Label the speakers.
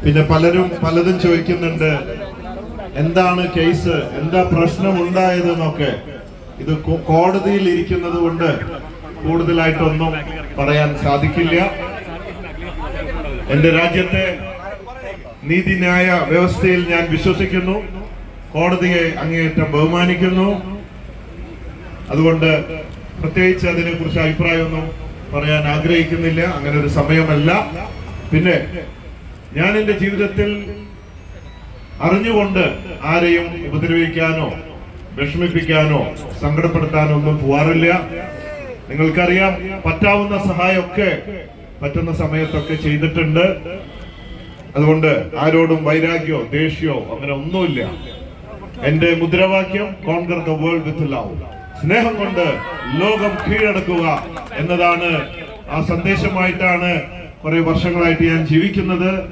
Speaker 1: പിന്നെ പലതും ചോദിക്കുന്നുണ്ട്, എന്താണ് കേസ്, എന്താ പ്രശ്നം ഉണ്ടായതെന്നൊക്കെ. ഇത് കോടതിയിൽ ഇരിക്കുന്നത് കൊണ്ട് കൂടുതലായിട്ടൊന്നും പറയാൻ സാധിക്കില്ല. എന്റെ രാജ്യത്തെ നീതിന്യായ വ്യവസ്ഥയിൽ ഞാൻ വിശ്വസിക്കുന്നു, കോടതിയെ അങ്ങേയറ്റം ബഹുമാനിക്കുന്നു. അതുകൊണ്ട് പ്രത്യേകിച്ച് അതിനെ കുറിച്ച് അഭിപ്രായമൊന്നും പറയാൻ ആഗ്രഹിക്കുന്നില്ല, അങ്ങനെ ഒരു സമയമല്ല. പിന്നെ ഞാൻ എന്റെ ജീവിതത്തിൽ അറിഞ്ഞുകൊണ്ട് ആരെയും ഉപദ്രവിക്കാനോ വിഷമിപ്പിക്കാനോ സങ്കടപ്പെടുത്താനോ ഒന്നും പോവാറില്ല. നിങ്ങൾക്കറിയാം, പറ്റാവുന്ന സഹായമൊക്കെ പറ്റുന്ന സമയത്തൊക്കെ ചെയ്തിട്ടുണ്ട്. അതുകൊണ്ട് ആരോടും വൈരാഗ്യമോ ദേഷ്യമോ അങ്ങനെ ഒന്നുമില്ല. എന്റെ മുദ്രാവാക്യം conquer the world with love, സ്നേഹം കൊണ്ട് ലോകം കീഴടക്കുക എന്നതാണ്. ആ സന്ദേശമായിട്ടാണ് കുറെ വർഷങ്ങളായിട്ട് ഞാൻ ജീവിക്കുന്നത്.